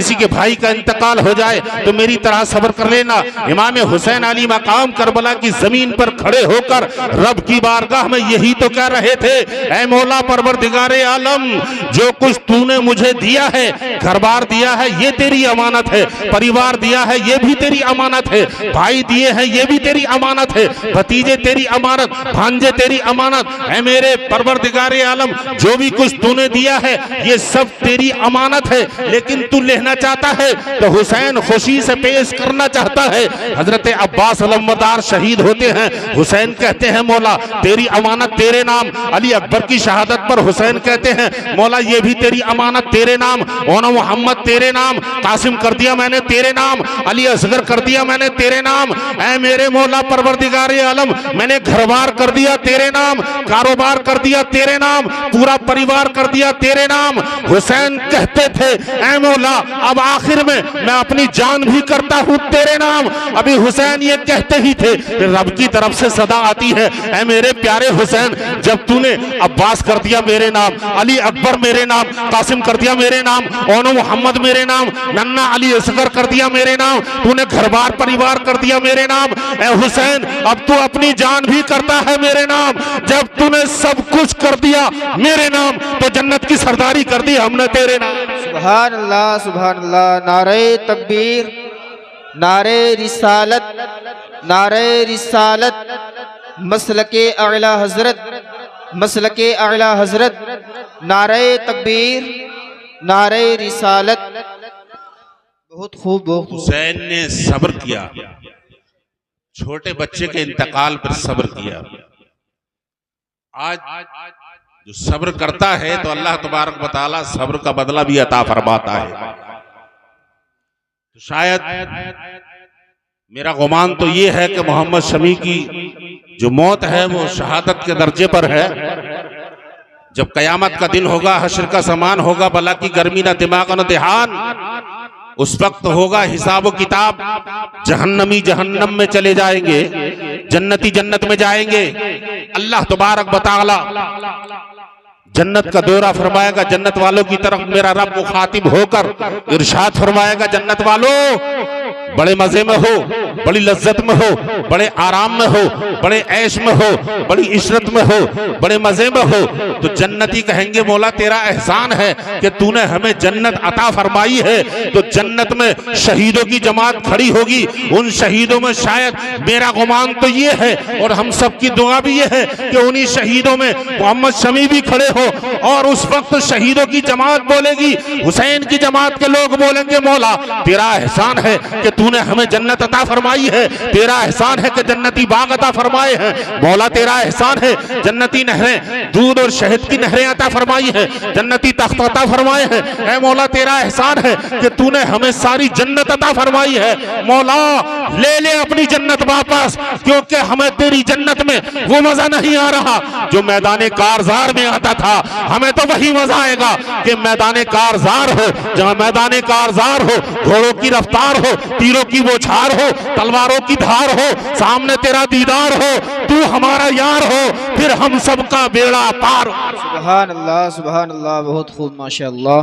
किसी के भाई का इंतकाल हो जाए तो मेरी तरह सब्र कर लेना। इमाम हुसैन अली मकाम करबला की जमीन पर खड़े होकर रब की बारगाह में यही तो कह रहे थे, ऐ मौला परवरदिगारे आलम, जो कुछ तूने मुझे दिया है, घर बार दिया है ये तेरी अमानत है, परिवार दिया है ये भी तेरी अमानत है, भाई दिए हैं ये भी तेरी अमानत है, भतीजे तेरी अमानत, भांजे तेरी अमानत। ऐ मेरे परवरदिगारे आलम, जो भी कुछ तूने दिया है ये सब तेरी अमानत है, लेकिन तू लेना चाहता है तो हुसैन खुशी से पेश करना चाहता है। हजरत अब्बास अलमदार शहीद होते हैं, हुसैन कहते हैं मौला तेरी अमानत तेरे नाम। अली अकबर की शहादत पर हुसैन कहते हैं मौला ये भी तेरी अमानत तेरे नाम। ओना मोहम्मद तेरे नाम, कासिम कर दिया मैंने तेरे नाम, अली असगर कर दिया मैंने तेरे नाम। ऐ मेरे मौला परवरदिगारे आलम, मैंने घरबार कर दिया तेरे नाम, कारोबार कर दिया तेरे नाम, पूरा परिवार कर दिया तेरे नाम। हुसैन कहते थे ऐ मौला अब आखिर में मैं अपनी जान भी करता हूं तेरे नाम। अभी हुसैन ये कहते ही थे, रब की तरफ से सदा आती है, ऐ मेरे प्यारे हुसैन, जब तूने अब्बास कर दिया मेरे नाम, अली अकबर मेरे नाम, कासिम कर दिया मेरे नाम, ओनो मोहम्मद मेरे नाम, नन्ना अली असगर कर दिया मेरे नाम, तूने घरबार परिवार कर दिया मेरे नाम। ऐ हुसैन अब तू अपनी जान भी करता है मेरे नाम। जब तूने सब कुछ कर दिया मेरे नाम तो जन्नत की सरदारी कर दी हमने तेरे नाम। सुभान अल्लाह, सुभान अल्लाह। नारे तकबीर, नारे रिसालत, नारे रिसालत, मसलके आला हजरत, मसलके आला हजरत, नारे तकबीर, नारे रिसालत। बहुत खूब, बहुत खूब। हुसैन ने सब्र किया, छोटे बच्चे के इंतकाल पर सब्र किया। आज जो सब्र करता है तो अल्लाह तबारक व तआला सब्र का बदला भी अता फरमाता है। तो शायद मेरा गुमान तो ये है कि मोहम्मद शमी की जो मौत है वो शहादत के दर्जे पर है। जब कयामत का दिन होगा, हश्र का समान होगा, भला की गर्मी न दिमाग न देहान, उस वक्त होगा हिसाब किताब। जहन्नमी जहन्नम में चले जाएंगे, जन्नती जन्नत में जाएंगे। अल्लाह तबारक व तआला जन्नत का दौरा फरमाएगा, जन्नत वालों की तरफ मेरा रब मुखातिब होकर इरशाद फरमाएगा, जन्नत वालों बड़े मजे में हो, बड़ी लज्जत में हो, बड़े आराम में हो, बड़े ऐश में हो, बड़ी इशरत में हो, बड़े मजे में हो। तो जन्नती कहेंगे मौला तेरा एहसान है कि तूने हमें जन्नत अता फरमाई है। तो जन्नत में शहीदों की जमात खड़ी होगी, उन शहीदों में शायद मेरा गुमान तो ये है और हम सब की दुआ भी ये है कि उन्हीं शहीदों में मोहम्मद शमी भी खड़े हो। और उस वक्त शहीदों की जमात बोलेगी, हुसैन की जमात के लोग बोलेंगे मौला तेरा एहसान है कि तूने हमें जन्नत अता फरमाई है, तेरा एहसान है कि जन्नती बाग अता फरमाए हैं। मौला तेरा एहसान है जन्नती नहरें, दूध और शहद की नहरें अता फरमाई है, जन्नती तख्त अता फरमाए हैं। ऐ मौला तेरा एहसान है कि तूने हमें सारी जन्नत अता फरमाई है। मौला ले ले अपनी जन्नत वापस, क्योंकि हमें तेरी जन्नत में वो मजा नहीं आ रहा जो मैदान कारजार में आता था। हमें तो वही मजा आएगा कि मैदान कारजार हो, जहां मैदान कारजार हो, घोड़ों की रफ्तार हो, तीरों की बौछार हो, तलवारों की धार हो, सामने तेरा दीदार हो, तू हमारा यार हो, फिर हम सबका बेड़ा पार। सुभान अल्लाह, सुभान अल्लाह। बहुत खूब, माशाअल्लाह।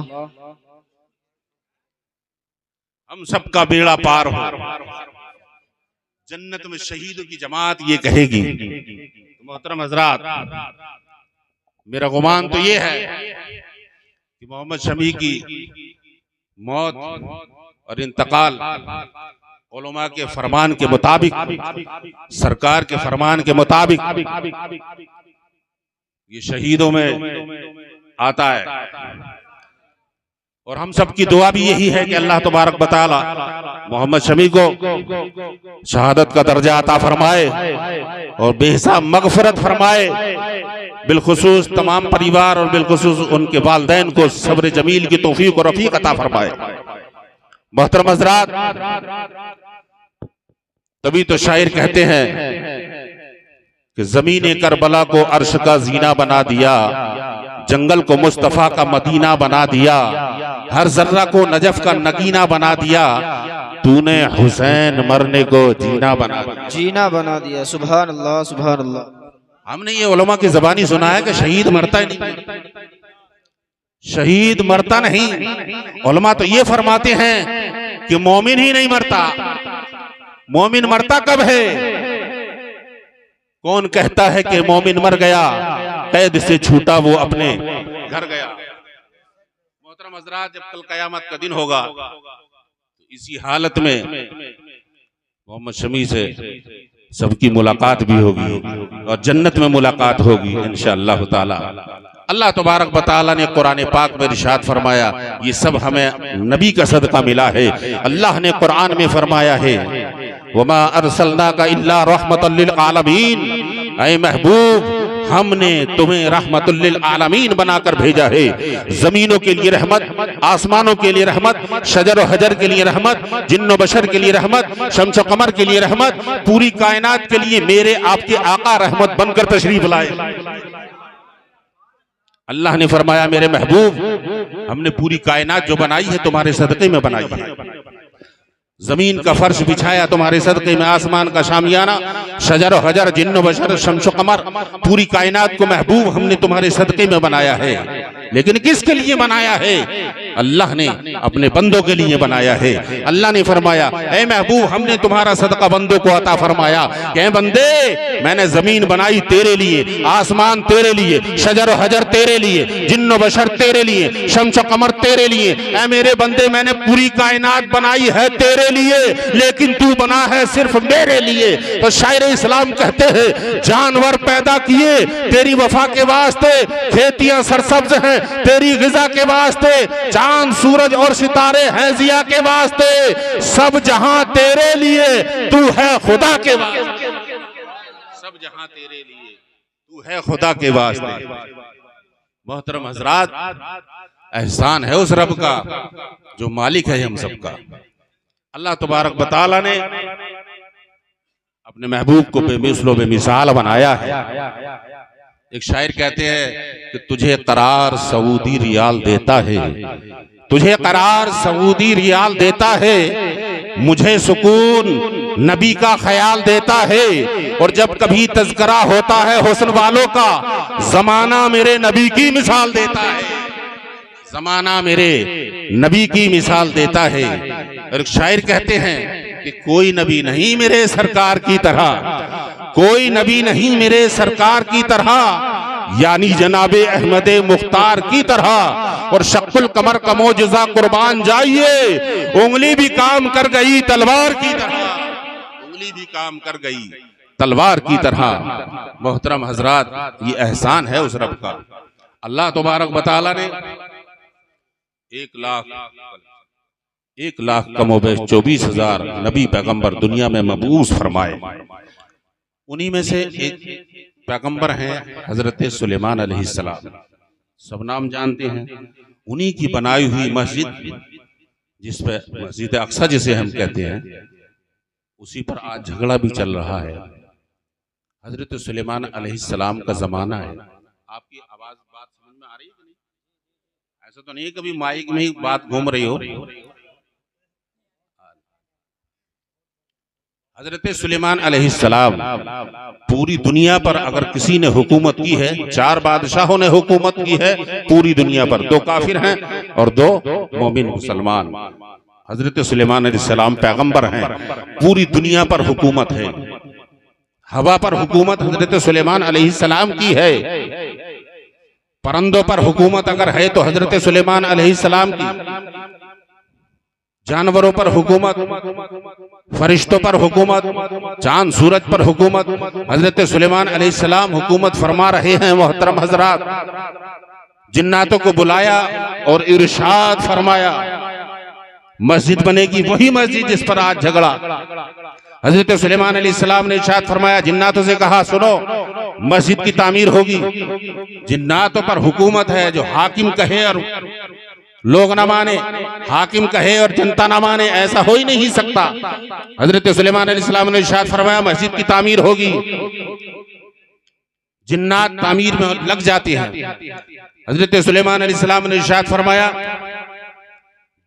हम सबका बेड़ा पार हो। जन्नत में शहीदों की जमात ये कहेगी। तो मोहतरम हजरात, मेरा गुमान तो ये है कि मोहम्मद शमी की मौत और इंतकाल उलमा के फरमान के मुताबिक, सरकार के फरमान के मुताबिक ये शहीदों में आता है। और हम सब की दुआ भी यही है कि अल्लाह तबारक व तआला मोहम्मद शमी को शहादत का दर्जा अता फरमाए और बेहिसाब मगफरत फरमाए। बिलखुसूस तमाम परिवार और बिलखुसूस उनके वालिदैन को सब्र जमील की तौफीक और रफीक अता फरमाए। मोहतरम हज़रात, तभी तो शायर कहते हैं कि ज़मीन करबला को अर्श का जीना बना दिया, जंगल को मुस्तफा का मदीना बना दिया, हर जर्रा को नजफ का नगीना बना दिया, तूने हुसैन मरने को जीना बना दिया। जीना बना दिया। सुभान अल्लाह, सुभान अल्लाह। हमने ये उलमा की ज़बानी सुना है कि शहीद मरता ही नहीं, शहीद मरता नहीं। उलमा तो ये फरमाते हैं कि मोमिन ही नहीं मरता। मोमिन मरता कब है? कौन कहता है कि मोमिन मर गया, कैद से छूटा वो अपने घर गया। मोहतरम हज़रात, जब कल कयामत का दिन होगा तो इसी हालत में मोहम्मद शमी से सबकी मुलाकात भी होगी और जन्नत में मुलाकात होगी इंशाअल्लाह ताला। अल्लाह तबारक व तआला ने कुरान पाक में इरशाद फरमाया, ये सब हमें नबी का सदका मिला है। अल्लाह ने कुरान में फरमाया है, वमा अरसलनाका इल्ला रहमतल लिल आलमीन, ऐ महबूब हमने तुम्हें रहमतुल लिल आलमीन बनाकर भेजा है। जमीनों के लिए रहमत, आसमानों के लिए रहमत, शजर और हजर के लिए रहमत, जिन्नो बशर के लिए रहमत, शम्स और कमर के लिए रहमत, पूरी कायनात के लिए मेरे आपके आका रहमत बनकर तशरीफ लाए। अल्लाह ने फरमाया, मेरे महबूब हमने पूरी कायनात जो बनाई है तुम्हारे सदक़े में बनाई है। जमीन का फर्श बिछाया तुम्हारे सदक़े में, आसमान का शामियाना, शजर और हजर, जिन्न बशर, शम्स और कमर, पूरी कायनात को महबूब हमने तुम्हारे सदक़े में बनाया है। लेकिन किसके लिए बनाया है? अल्लाह ने अपने बंदों के लिए बनाया है। अल्लाह ने फरमाया, ऐ महबूब हमने तुम्हारा सदका बंदों को अता फरमाया। कह बंदे, मैंने जमीन बनाई तेरे लिए, आसमान तेरे लिए, शजर और हजर तेरे लिए, जिन्न बशर तेरे लिए, शम्स और कमर तेरे लिए। ऐ मेरे बंदे, मैंने पूरी कायनात बनाई है तेरे लिए, लेकिन तू बना है सिर्फ मेरे लिए। तो शायर इस्लाम कहते हैं, जानवर पैदा किए तेरी वफा के वास्ते, खेतियां सरसब्ज हैं तेरी गिजा के वास्ते, चांद सूरज और सितारे हैं जिया के वास्ते, सब जहां तेरे लिए तू है खुदा के वास्ते। सब जहां तेरे लिए तू है खुदा के वास्ते। मोहतरम हजरात, एहसान है उस रब का जो मालिक है हम सबका। अल्लाह तबारक व तआला ने अपने महबूब को बेमिसलो बेमिसाल बनाया है। एक शायर कहते हैं कि तुझे करार सऊदी रियाल देता है, तुझे करार सऊदी रियाल देता है, मुझे सुकून नबी का ख्याल देता है। और जब कभी तज़किरा होता है हुस्न वालों का, जमाना मेरे नबी की मिसाल देता है, जमाना मेरे नबी की मिसाल देता है। और एक शायर कहते हैं कि कोई नबी नहीं मेरे सरकार की तरह, कोई नबी नहीं मेरे सरकार की तरह, यानी जनाबे अहमदे मुख्तार की तरह। और शक्कुल कमर का मोजज़ा कुर्बान जाइए, उंगली भी काम कर गई तलवार की तरह, उंगली भी काम कर गई तलवार की तरह। मोहतरम हजरात, ये एहसान है उस रब का। अल्लाह तबारक व तआला ने 1 लाख कमोबेश 24,000 नबी पैगंबर दुनिया में मबूस फरमाए। उन्हीं में से एक पैगंबर हैं हजरत सुलेमान अलैहिस्सलाम, सब नाम जानते हैं। उन्हीं की बनाई हुई मस्जिद, जिस पे मस्जिद अक्सा जिसे हम कहते हैं, उसी पर आज झगड़ा भी चल रहा है। हजरत सुलेमान अलैहिस्सलाम का जमाना है। आपकी आवाज बात समझ में आ रही है कि नहीं? ऐसा तो नहीं कभी माइक में ही बात घूम रही हो। हजरत सुलेमान अलैहिस्सलाम पूरी दुनिया पर अगर किसी ने हुकूमत की है, 4 बादशाहों ने हुकूमत की है पूरी दुनिया पर, 2 काफिर हैं और 2 मोमिन मुसलमान। हजरत सुलेमान अलैहिस्सलाम पैगंबर हैं, पूरी दुनिया पर हुकूमत है। हवा पर हुकूमत हजरत सुलेमान अलैहिस्सलाम की है, परिंदों पर हुकूमत अगर है तो हजरत सुलेमान अलैहिस्सलाम की, जानवरों पर हुकूमत, फरिश्तों पर हुकूमत, चांद सूरज पर हुकूमत, हजरत सुलेमान अलैहिस्सलाम हुकूमत फरमा रहे हैं। मोहतरम हजरात, जिन्नातों को बुलाया और इरशाद फरमाया, मस्जिद बनेगी वही मस्जिद जिस पर आज झगड़ा। हजरत सुलेमान अलैहिस्सलाम ने इरशाद फरमाया, जिन्नातों से कहा सुनो, मस्जिद की तामीर होगी। जिन्नातों पर हुकूमत है, जो हाकिम कहे और लोग न माने, हाकिम कहे और जनता न माने, ऐसा हो ही नहीं सकता। हजरत सुलेमान अलैहिस्सलाम ने इरशाद फरमाया, मस्जिद की तामीर होगी। जिन्नात तामीर में लग जाते हैं। हजरत सुलेमान अलैहिस्सलाम ने इरशाद फरमाया,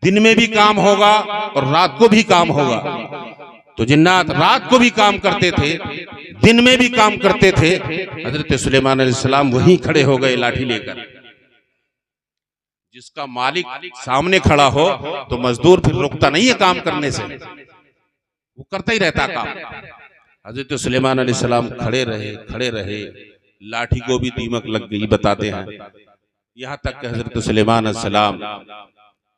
दिन में भी काम होगा और रात को भी काम होगा। तो जिन्नात रात को भी काम करते थे, दिन में भी काम करते थे। हजरत सुलेमान अलैहिस्सलाम वहीं खड़े हो गए लाठी लेकर। जिसका मालिक सामने खड़ा हो तो मजदूर फिर रुकता नहीं है काम करने से, वो करता ही रहता काम। हजरत सुलेमान अलैहिस्सलाम खड़े रहे, लाठी को भी दीमक लग गई बताते हैं, यहाँ तक कि हजरत सुलेमान अलैहिस्सलाम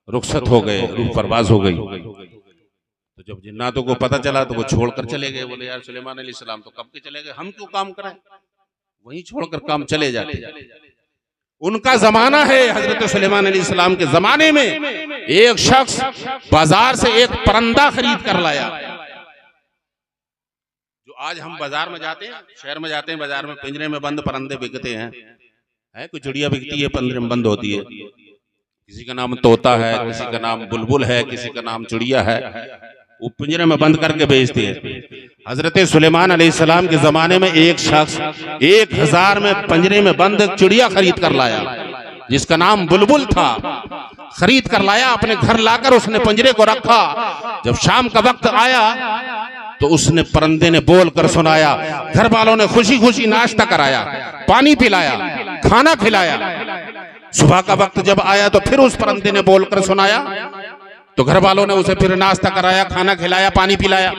रुखसत हो गए, रूह परवाज हो गई। तो जब जिन्नातों को पता चला तो वो छोड़कर चले गए। बोले यार सुलेमान अलैहिस्सलाम तो कब के चले गए, हम क्यों काम करें, वहीं छोड़कर काम चले जाते। उनका जमाना है, हजरत सुलेमान अलैहिस्सलाम के जमाने में एक शख्स बाजार से एक परिंदा खरीद कर लाया। जो आज हम बाजार में जाते हैं, शहर में जाते हैं, बाजार में पिंजरे में बंद परिंदे बिकते हैं, कोई चिड़िया बिकती है पिंजरे में बंद होती है, किसी का नाम तोता है, किसी का नाम बुलबुल है, किसी का नाम चिड़िया है, वो पिंजरे में बंद करके बेचती है। हजरत सुलेमान अलैहिस्सलाम के जमाने में एक शख्स 1000 में पिंजरे में बंद चिड़िया खरीद कर लाया, जिसका नाम बुलबुल था। खरीद कर लाया, अपने घर लाकर उसने पिंजरे को रखा। जब शाम का वक्त आया तो उसने परिंदे ने बोल कर सुनाया, घर वालों ने खुशी खुशी नाश्ता कराया, पानी पिलाया, खाना खिलाया। सुबह का वक्त जब आया तो फिर उस परिंदे ने बोलकर सुनाया, तो घर वालों ने उसे फिर नाश्ता कराया, खाना खिलाया, पानी पिलाया।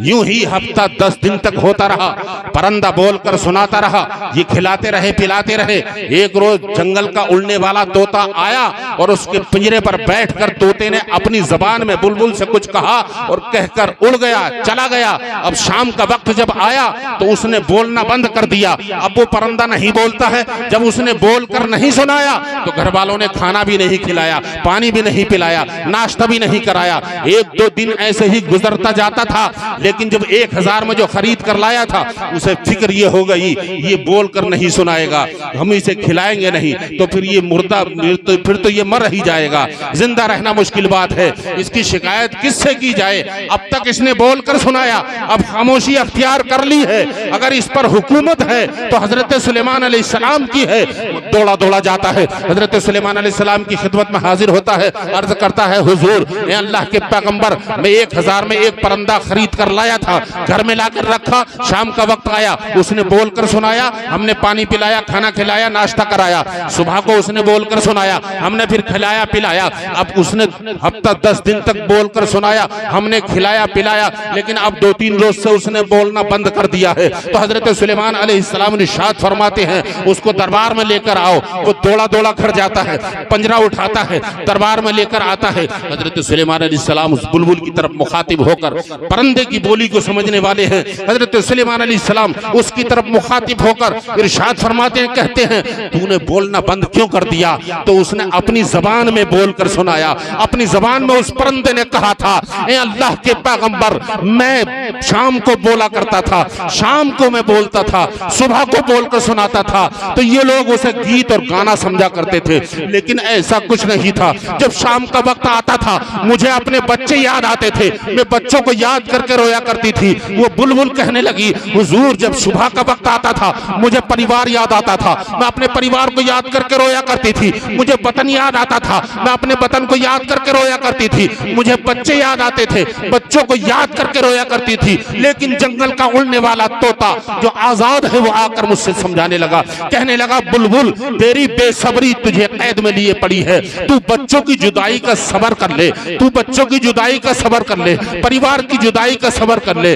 यूं ही हफ्ता 10 दिन तक होता रहा, परिंदा बोलकर सुनाता रहा, ये खिलाते रहे, पिलाते रहे। एक रोज जंगल का उड़ने वाला तोता आया और उसके पिंजरे पर बैठकर तोते ने अपनी जबान में बुलबुल से कुछ कहा और कहकर उड़ गया, चला गया। अब शाम का वक्त जब आया तो उसने बोलना बंद कर दिया। अब वो परिंदा नहीं बोलता है। जब उसने बोलकर नहीं सुनाया तो घर वालों ने खाना भी नहीं खिलाया, पानी भी नहीं पिलाया, नाश्ता भी नहीं कराया। 1-2 दिन ऐसे ही गुजरता जाता था, लेकिन जब 1000 में जो खरीद कर लाया था उसे फिक्र ये हो गई, ये बोलकर नहीं सुनाएगा, हम इसे खिलाएंगे नहीं तो फिर ये मुर्दा, फिर तो ये मर ही जाएगा, जिंदा रहना मुश्किल बात है, इसकी शिकायत किससे की जाए। अब तक इसने बोलकर सुनाया, अब खामोशी अख्तियार कर ली है। अगर इस पर हुकूमत है तो हजरत सुलेमान अलैहिस्सलाम की है। दौड़ा दौड़ा जाता है, हजरत सुलेमान अलैहिस्सलाम की खिदमत में हाजिर होता है, अर्ज करता है, हुजूर ए अल्लाह के पैगंबर, मैं 1000 में एक परिंदा खरीद कर लाया था, घर में लाकर रखा। शाम का वक्त आया, उसने बोलकर सुनाया, हमने पानी पिलाया, खाना खिलाया, नाश्ता कराया। सुबह को उसने बोलकर सुनाया, हमने फिर खिलाया पिलाया। अब उसने हफ्ता 10 दिन तक बोलकर सुनाया, हमने खिलाया पिलाया, लेकिन अब 2-3 रोज से उसने बोलना बंद कर दिया है। तो हजरत सुलेमान अलैहिस्सलाम इरशाद फरमाते हैं, उसको दरबार में लेकर आओ। वो दौड़ा दौड़ा घर जाता है, पंजरा उठाता है, दरबार में लेकर आता है। हजरत सुलेमान अलैहिस्सलाम उस बुलबुल की तरफ मुखातिब होकर, परिंदे की बोली को समझने वाले हैं, हजरत सुलेमान अलैहिस्सलाम उसकी तरफ मुखातिब होकर इरशाद फरमाते हैं, कहते हैं, तूने बोलना बंद क्यों कर दिया? तो उसने अपनी जबान में बोलकर सुनाया। अपनी जबान में उस परिंदे ने कहा था, ए अल्लाह के पैगंबर, मैं शाम को बोला करता था, शाम को मैं बोलता था, सुबह को बोलकर सुनाता था। तो ये लोग उसे गीत और गाना समझा करते थे, लेकिन ऐसा कुछ नहीं था। जब शाम का वक्त आता था मुझे अपने बच्चे याद आते थे, मैं बच्चों को याद करके रोया करती थी। वो बुलबुल कहने लगी, हुजूर जब सुबह का वक्त आता था मुझे परिवार याद आता था, मैं अपने परिवार को याद करके रोया करती थी। मुझे वतन याद आता था, मैं अपने वतन को याद करके रोया करती थी। मुझे बच्चे याद आते थे, बच्चों को याद करके रोया करती थी। लेकिन जंगल का उड़ने वाला तोता जो आजाद है वो आकर मुझसे समझाने लगा, कहने लगा, बुलबुल तेरी बेसब्री तुझे कैद में लिए पड़ी है, तू बच्चों की जुदाई का सब्र कर ले, तू बच्चों की जुदाई का सब्र कर ले, परिवार की जुदाई का सब्र कर ले।